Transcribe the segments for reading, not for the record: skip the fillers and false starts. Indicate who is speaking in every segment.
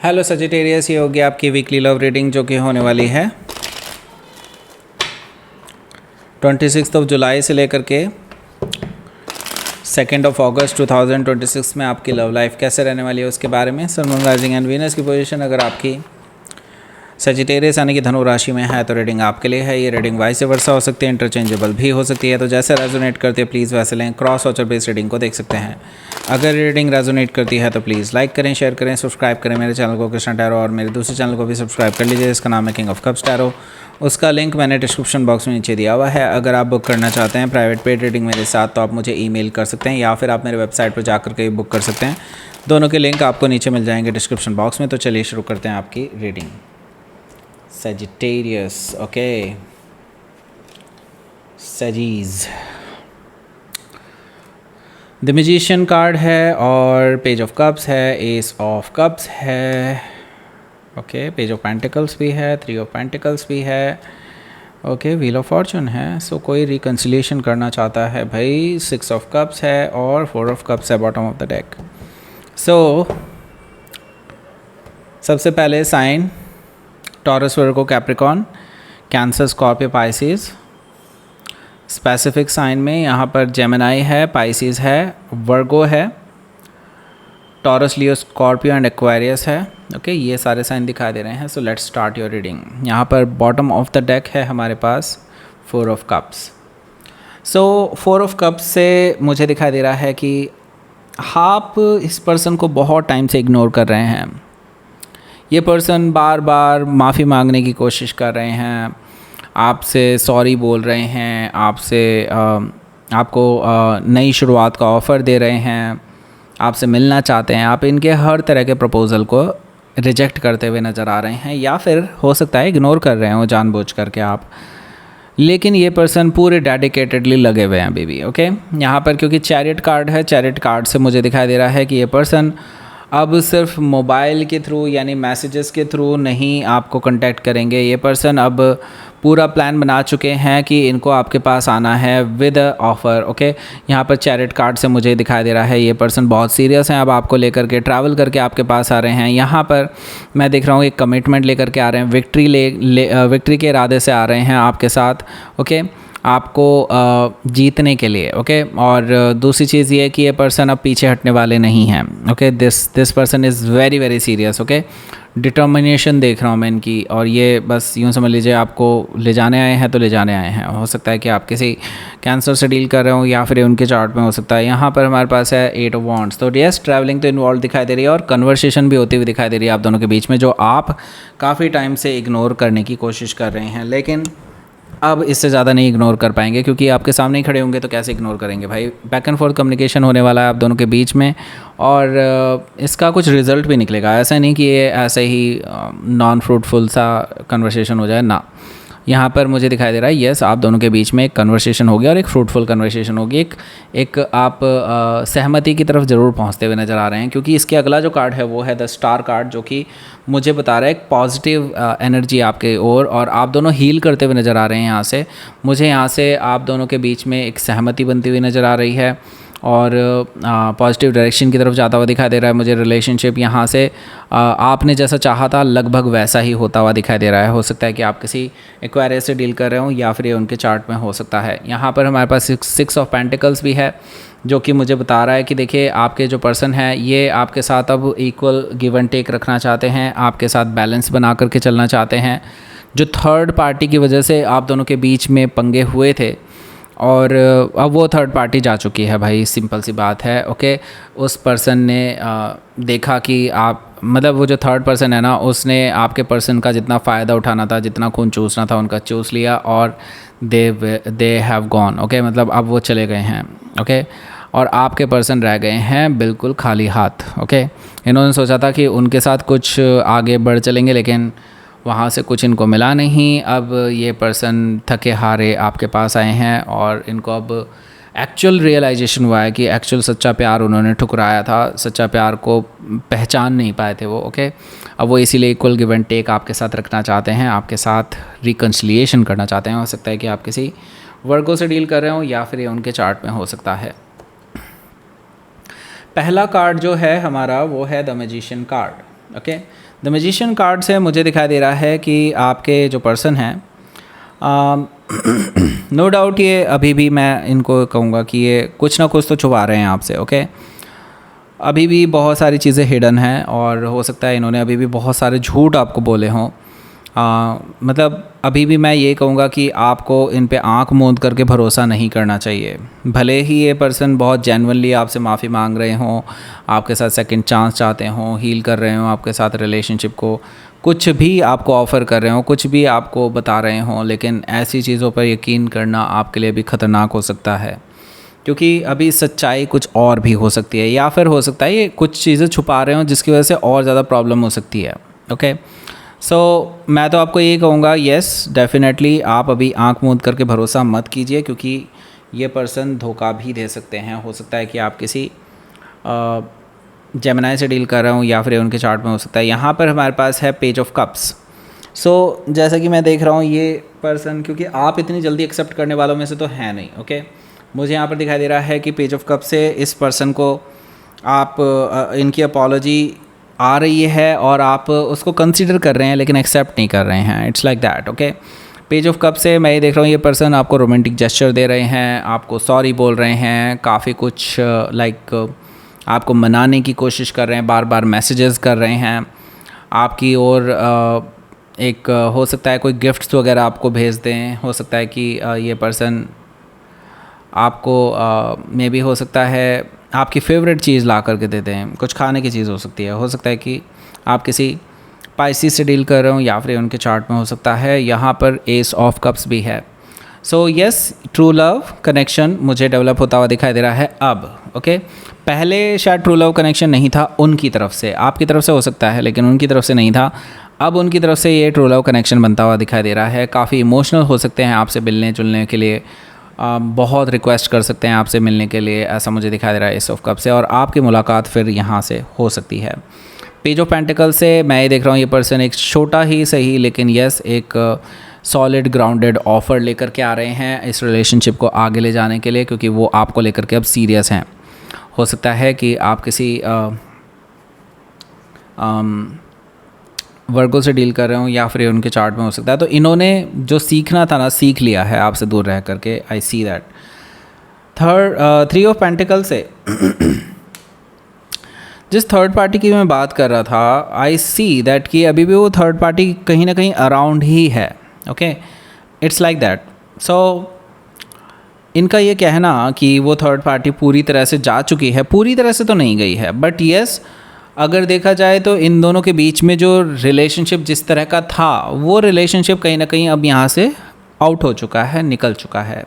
Speaker 1: Hello Sagittarius, ये होगी आपकी वीकली लव रीडिंग जो कि होने वाली है 26 जुलाई से लेकर के 2 अगस्त 2026 में आपकी लव लाइफ कैसे रहने वाली है उसके बारे में। सन, मून, राइजिंग एंड वीनस की पोजीशन अगर आपकी सजिटेरियस यानी कि धनु राशि में है तो रीडिंग आपके लिए है। ये रीडिंग वाइस वर्सा हो सकती है, इंटरचेंजेबल भी हो सकती है, तो जैसे रेजोनेट करती है प्लीज़ वैसे लें। क्रॉस वॉचर बेस्ड रीडिंग को देख सकते हैं। अगर रीडिंग रेजोनेट करती है तो प्लीज़ लाइक करें, शेयर करें, सब्सक्राइब करें मेरे चैनल को कृष्णा टैरो, और मेरे दूसरे चैनल को भी सब्सक्राइब कर लीजिए जिसका नाम है किंग ऑफ कप्स टैरो। उसका लिंक मैंने डिस्क्रिप्शन बॉक्स में नीचे दिया हुआ है। अगर आप बुक करना चाहते हैं प्राइवेट पेड रीडिंग मेरे साथ तो आप मुझे ईमेल कर सकते हैं या फिर आप मेरे वेबसाइट पर जाकर के बुक कर सकते हैं। दोनों के लिंक आपको नीचे मिल जाएंगे डिस्क्रिप्शन बॉक्स में। तो चलिए शुरू करते हैं आपकी reading. Sagittarius, okay, Saggies, the magician card है और पेज ऑफ कप्स है, एस ऑफ कप्स है, ओके, पेज ऑफ पेंटिकल्स भी है, 3 ऑफ पेंटिकल्स भी है, ओके, व्हील ऑफ फॉर्चून है। सो कोई रिकन्सिलिएशन करना चाहता है भाई। 6 ऑफ कप्स है और 4 ऑफ कप्स है bottom of the deck. So सबसे पहले sign Taurus, Virgo, Capricorn, Cancer, Scorpio, Pisces. Specific sign में यहाँ पर जेमिनाई है, पाइसिस है, वर्गो है, Taurus, Leo, Scorpio and Aquarius है। ओके, ये सारे साइन दिखाई दे रहे हैं। So let's start your reading. यहाँ पर बॉटम ऑफ द डेक है हमारे पास 4 of cups. So 4 of cups से मुझे दिखाई दे रहा है कि आप इस पर्सन को बहुत टाइम से इग्नोर कर रहे हैं। ये पर्सन बार बार माफ़ी मांगने की कोशिश कर रहे हैं, आपसे सॉरी बोल रहे हैं, आपको नई शुरुआत का ऑफ़र दे रहे हैं, आपसे मिलना चाहते हैं। आप इनके हर तरह के प्रपोज़ल को रिजेक्ट करते हुए नज़र आ रहे हैं या फिर हो सकता है इग्नोर कर रहे हो जानबूझ करके आप। लेकिन ये पर्सन पूरे डेडिकेटेडली लगे हुए हैं अभी भी। ओके, यहाँ पर क्योंकि चैरियट कार्ड है, चैरियट कार्ड से मुझे दिखाई दे रहा है कि ये पर्सन अब सिर्फ मोबाइल के थ्रू यानी मैसेजेस के थ्रू नहीं आपको कांटेक्ट करेंगे। ये पर्सन अब पूरा प्लान बना चुके हैं कि इनको आपके पास आना है विद ऑफ़र। ओके, यहाँ पर चैरिट कार्ड से मुझे दिखाई दे रहा है ये पर्सन बहुत सीरियस हैं, अब आपको लेकर के ट्रैवल करके आपके पास आ रहे हैं। यहाँ पर मैं देख रहा हूँ एक कमिटमेंट लेकर के आ रहे हैं, विक्ट्री के इरादे से आ रहे हैं आपके साथ। ओके, आपको जीतने के लिए। ओके, और दूसरी चीज़ ये है कि ये पर्सन अब पीछे हटने वाले नहीं हैं। Okay, this person is very very serious. Okay, determination देख रहा हूँ मैं इनकी, और ये बस यूँ समझ लीजिए आपको ले जाने आए हैं तो ले जाने आए हैं। हो सकता है कि आप किसी कैंसर से डील कर रहे हो या फिर उनके चार्ट में हो सकता है। यहाँ पर हमारे पास है 8 ऑफ वॉन्ड्स। तो यस, ट्रैवलिंग तो इन्वॉल्व दिखाई दे रही है और कन्वर्सेशन भी होती हुई दिखाई दे रही है आप दोनों के बीच में, जो आप काफ़ी टाइम से इग्नोर करने की कोशिश कर रहे हैं। लेकिन अब इससे ज़्यादा नहीं इग्नोर कर पाएंगे क्योंकि आपके सामने ही खड़े होंगे तो कैसे इग्नोर करेंगे भाई। बैक एंड फोर्थ कम्युनिकेशन होने वाला है आप दोनों के बीच में और इसका कुछ रिज़ल्ट भी निकलेगा। ऐसा नहीं कि ये ऐसे ही नॉन फ्रूटफुल सा कन्वर्सेशन हो जाए ना। यहाँ पर मुझे दिखाई दे रहा है यस, आप दोनों के बीच में एक कन्वर्सेशन होगी और एक फ्रूटफुल कन्वर्सेशन होगी। एक आप सहमति की तरफ ज़रूर पहुँचते हुए नज़र आ रहे हैं क्योंकि इसके अगला जो कार्ड है वो है द स्टार कार्ड, जो कि मुझे बता रहा है एक पॉजिटिव एनर्जी आपके ओर, और आप दोनों हील करते हुए नज़र आ रहे हैं। यहाँ से मुझे यहाँ से आप दोनों के बीच में एक सहमति बनती हुई नज़र आ रही है और पॉजिटिव डायरेक्शन की तरफ जाता हुआ दिखाई दे रहा है मुझे। रिलेशनशिप यहाँ से आपने जैसा चाहा था लगभग वैसा ही होता हुआ दिखाई दे रहा है। हो सकता है कि आप किसी एक्वायरियस से डील कर रहे हो या फिर ये उनके चार्ट में हो सकता है। यहाँ पर हमारे पास 6 ऑफ पेंटिकल्स भी है, जो कि मुझे बता रहा है कि देखिए आपके जो पर्सन है ये आपके साथ अब इक्वल गिव एंड टेक रखना चाहते हैं, आपके साथ बैलेंस बना करके चलना चाहते हैं। जो थर्ड पार्टी की वजह से आप दोनों के बीच में पंगे हुए थे और अब वो थर्ड पार्टी जा चुकी है भाई, सिंपल सी बात है। ओके, उस पर्सन ने देखा कि आप मतलब वो जो थर्ड पर्सन है ना, उसने आपके पर्सन का जितना फ़ायदा उठाना था, जितना खून चूसना था उनका चूस लिया और दे हैव गॉन। ओके, मतलब अब वो चले गए हैं। ओके, और आपके पर्सन रह गए हैं बिल्कुल खाली हाथ। ओके, इन्होंने सोचा था कि उनके साथ कुछ आगे बढ़ चलेंगे लेकिन वहाँ से कुछ इनको मिला नहीं। अब ये पर्सन थके हारे आपके पास आए हैं और इनको अब एक्चुअल रियलाइजेशन हुआ है कि एक्चुअल सच्चा प्यार उन्होंने ठुकराया था, सच्चा प्यार को पहचान नहीं पाए थे वो। ओके, अब वो इसीलिए इक्वल गिव एंड टेक आपके साथ रखना चाहते हैं, आपके साथ रिकन्सिलिएशन करना चाहते हैं। हो सकता है कि आप किसी वर्गो से डील कर रहे हो या फिर ये उनके चार्ट में हो सकता है। पहला कार्ड जो है हमारा वो है the magician card. Okay, the magician card से मुझे दिखाई दे रहा है कि आपके जो पर्सन हैं, नो डाउट ये अभी भी मैं इनको कहूँगा कि ये कुछ ना कुछ तो छुपा रहे हैं आपसे। ओके, अभी भी बहुत सारी चीज़ें हिडन हैं और हो सकता है इन्होंने अभी भी बहुत सारे झूठ आपको बोले हों। मतलब अभी भी मैं ये कहूँगा कि आपको इन पे आँख मूंद करके भरोसा नहीं करना चाहिए। भले ही ये पर्सन बहुत जेन्युइनली आपसे माफ़ी मांग रहे हों, आपके साथ सेकंड चांस चाहते हों, हील कर रहे हों आपके साथ रिलेशनशिप को, कुछ भी आपको ऑफ़र कर रहे हों, कुछ भी आपको बता रहे हों, लेकिन ऐसी चीज़ों पर यकीन करना आपके लिए भी ख़तरनाक हो सकता है, क्योंकि अभी सच्चाई कुछ और भी हो सकती है, या फिर हो सकता है ये कुछ चीज़ें छुपा रहे हों जिसकी वजह से और ज़्यादा प्रॉब्लम हो सकती है। ओके, सो मैं तो आपको ये कहूँगा, येस डेफिनेटली आप अभी आंख मूंद करके भरोसा मत कीजिए, क्योंकि ये पर्सन धोखा भी दे सकते हैं। हो सकता है कि आप किसी जेमिनी से डील कर रहे हूँ, या फिर उनके चार्ट में हो सकता है। यहाँ पर हमारे पास है पेज ऑफ कप्स। सो जैसा कि मैं देख रहा हूँ ये पर्सन, क्योंकि आप इतनी जल्दी एक्सेप्ट करने वालों में से तो है नहीं। ओके, मुझे यहाँ पर दिखाई दे रहा है कि पेज ऑफ कप से इस पर्सन को आप इनकी अपॉलॉजी आ रही है और आप उसको कंसीडर कर रहे हैं लेकिन एक्सेप्ट नहीं कर रहे हैं। It's like that. Okay, page of cup से मैं ये देख रहा हूँ ये पर्सन आपको रोमांटिक जेस्चर दे रहे हैं, आपको सॉरी बोल रहे हैं, काफ़ी कुछ लाइक आपको मनाने की कोशिश कर रहे हैं, बार बार मैसेजेस कर रहे हैं आपकी ओर। एक हो सकता है कोई गिफ्ट्स वगैरह आपको भेज दें। हो सकता है कि ये पर्सन आपको मे बी हो सकता है आपकी फेवरेट चीज़ ला करके दे दें, कुछ खाने की चीज़ हो सकती है। हो सकता है कि आप किसी पाइसिस से डील कर रहे हो, या फिर उनके चार्ट में हो सकता है यहाँ पर एस ऑफ कप्स भी है। So yes, true love connection मुझे डेवलप होता हुआ दिखाई दे रहा है अब। ओके, पहले शायद ट्रू लव कनेक्शन नहीं था उनकी तरफ से, आपकी तरफ से हो सकता है लेकिन उनकी तरफ से नहीं था। अब उनकी तरफ से ये ट्रू लव कनेक्शन बनता हुआ दिखाई दे रहा है। काफ़ी इमोशनल हो सकते हैं आपसे मिलने जुलने के लिए, बहुत रिक्वेस्ट कर सकते हैं आपसे मिलने के लिए, ऐसा मुझे दिखाई दे रहा है एस ऑफ कप से। और आपकी मुलाकात फिर यहाँ से हो सकती है। पेज ऑफ पेंटिकल से मैं ये देख रहा हूँ ये पर्सन एक छोटा ही सही लेकिन यस एक सॉलिड ग्राउंडेड ऑफ़र लेकर के आ रहे हैं इस रिलेशनशिप को आगे ले जाने के लिए, क्योंकि वो आपको लेकर के अब सीरियस हैं। हो सकता है कि आप किसी वर्गो से डील कर रहे हो, या फिर उनके चार्ट में हो सकता है। तो इन्होंने जो सीखना था ना सीख लिया है आपसे दूर रह करके। I see that. Three of pentacle से जिस थर्ड पार्टी की मैं बात कर रहा था, आई सी दैट कि अभी भी वो थर्ड पार्टी कहीं ना कहीं अराउंड ही है। Okay, it's like that. So इनका ये कहना कि वो थर्ड पार्टी पूरी तरह से जा चुकी है, पूरी तरह से तो नहीं गई है, बट येस अगर देखा जाए तो इन दोनों के बीच में जो रिलेशनशिप जिस तरह का था, वो रिलेशनशिप कहीं ना कहीं अब यहाँ से आउट हो चुका है, निकल चुका है।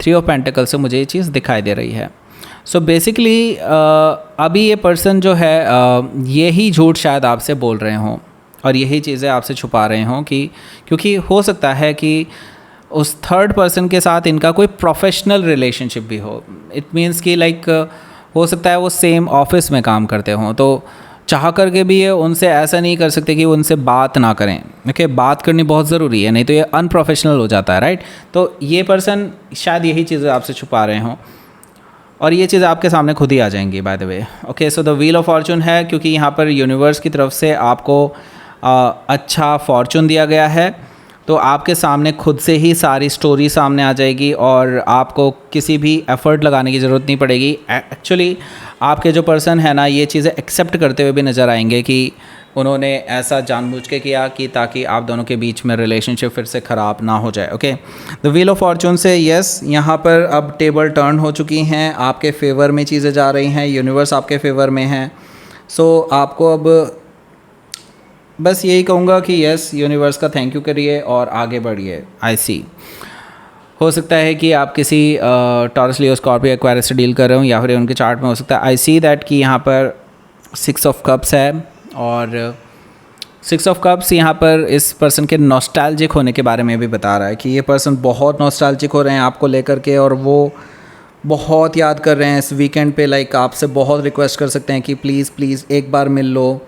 Speaker 1: थ्री ऑफ पेंटिकल से मुझे ये चीज़ दिखाई दे रही है। सो बेसिकली अभी ये पर्सन जो है यही झूठ शायद आपसे बोल रहे हों और यही चीज़ें आपसे छुपा रहे हों, कि क्योंकि हो सकता है कि उस थर्ड पर्सन के साथ इनका कोई प्रोफेशनल रिलेशनशिप भी हो। इट मीन्स कि लाइक हो सकता है वो सेम ऑफिस में काम करते हों, तो चाह करके भी ये उनसे ऐसा नहीं कर सकते कि उनसे बात ना करें। ओके, बात करनी बहुत ज़रूरी है, नहीं तो ये अनप्रोफेशनल हो जाता है, राइट। तो ये पर्सन शायद यही चीज़ें आपसे छुपा रहे हों और ये चीज़ आपके सामने खुद ही आ जाएंगी by the way. Okay, so the wheel of Fortune है, क्योंकि यहाँ पर यूनिवर्स की तरफ से आपको अच्छा फॉर्चून दिया गया है, तो आपके सामने खुद से ही सारी स्टोरी सामने आ जाएगी और आपको किसी भी एफ़र्ट लगाने की ज़रूरत नहीं पड़ेगी। एक्चुअली आपके जो पर्सन है ना, ये चीज़ें एक्सेप्ट करते हुए भी नज़र आएंगे कि उन्होंने ऐसा जानबूझ के किया कि ताकि आप दोनों के बीच में रिलेशनशिप फिर से ख़राब ना हो जाए। Okay, the wheel of Fortune से यस यहाँ पर अब टेबल टर्न हो चुकी हैं, आपके फेवर में चीज़ें जा रही हैं, यूनिवर्स आपके फेवर में है। सो आपको अब बस यही कहूँगा कि यस यूनिवर्स का थैंक यू करिए और आगे बढ़िए। आई सी हो सकता है कि आप किसी टॉरस लियो स्कॉर्पियो एक्वायरस से डील कर रहे हो, या फिर उनके चार्ट में हो सकता है। आई सी दैट कि यहाँ पर 6 ऑफ कप्स है और 6 ऑफ कप्स यहाँ पर इस पर्सन के नॉस्टैल्जिक होने के बारे में भी बता रहा है कि ये पर्सन बहुत नॉस्टैल्जिक हो रहे हैं आपको लेकर के, और वो बहुत याद कर रहे हैं इस वीकेंड पे। लाइक आपसे बहुत रिक्वेस्ट कर सकते हैं कि प्लीज़ प्लीज़ एक बार मिल लो,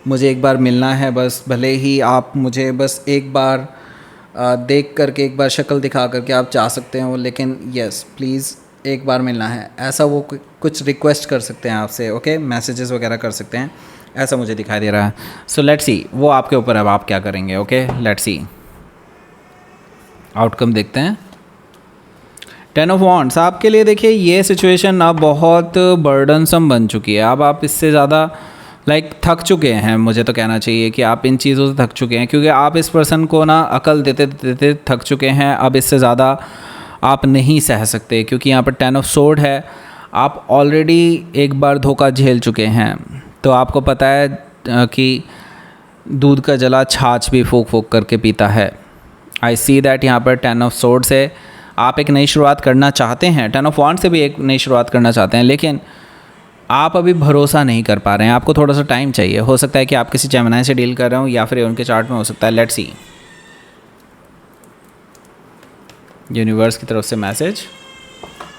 Speaker 1: मुझे एक बार मिलना है बस। भले ही आप मुझे बस एक बार देख करके, एक बार शक्ल दिखा करके आप जा सकते हो, लेकिन यस प्लीज़ एक बार मिलना है, ऐसा वो कुछ रिक्वेस्ट कर सकते हैं आपसे। ओके, मैसेजेस वगैरह कर सकते हैं। ऐसा मुझे दिखाई दे रहा है। सो लेट्स सी, वो आपके ऊपर अब आप क्या करेंगे। ओके लेट्स सी, आउटकम देखते हैं। 10 ऑफ वॉन्ड्स आपके लिए देखिए ये सिचुएशन अब बहुत बर्डनसम बन चुकी है। अब आप इससे ज़्यादा थक चुके हैं, मुझे तो कहना चाहिए कि आप इन चीज़ों से थक चुके हैं, क्योंकि आप इस पर्सन को ना अकल देते देते थक चुके हैं। अब इससे ज़्यादा आप नहीं सह सकते, क्योंकि यहाँ पर 10 ऑफ सोर्ड है। आप ऑलरेडी एक बार धोखा झेल चुके हैं, तो आपको पता है कि दूध का जला छाछ भी फूक फूक करके पीता है। आई सी दैट यहाँ पर 10 ऑफ सोर्ड से आप एक नई शुरुआत करना चाहते हैं, 10 ऑफ वॉन्ड से भी एक नई शुरुआत करना चाहते हैं, लेकिन आप अभी भरोसा नहीं कर पा रहे हैं। आपको थोड़ा सा टाइम चाहिए। हो सकता है कि आप किसी जेमिनी से डील कर रहे हो, या फिर उनके चार्ट में हो सकता है। लेट्स सी, यूनिवर्स की तरफ से मैसेज।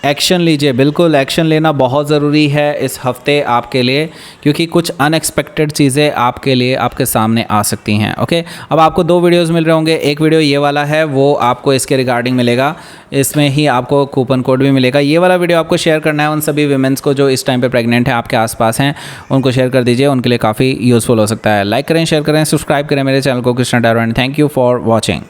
Speaker 1: एक्शन लीजिए, बिल्कुल एक्शन लेना बहुत ज़रूरी है इस हफ्ते आपके लिए, क्योंकि कुछ अनएक्सपेक्टेड चीज़ें आपके लिए आपके सामने आ सकती हैं। ओके, अब आपको 2 वीडियोस मिल रहे होंगे। एक वीडियो ये वाला है, वो आपको इसके रिगार्डिंग मिलेगा, इसमें ही आपको कूपन कोड भी मिलेगा। ये वाला वीडियो आपको शेयर करना है उन सभी वीमेंस को जो इस टाइम पे प्रेग्नेंट हैं, आपके आसपास हैं, उनको शेयर कर दीजिए, उनके लिए काफ़ी यूज़फुल हो सकता है। लाइक करें, शेयर करें, सब्सक्राइब करें मेरे चैनल को Krishna tarot, and thank you for watching.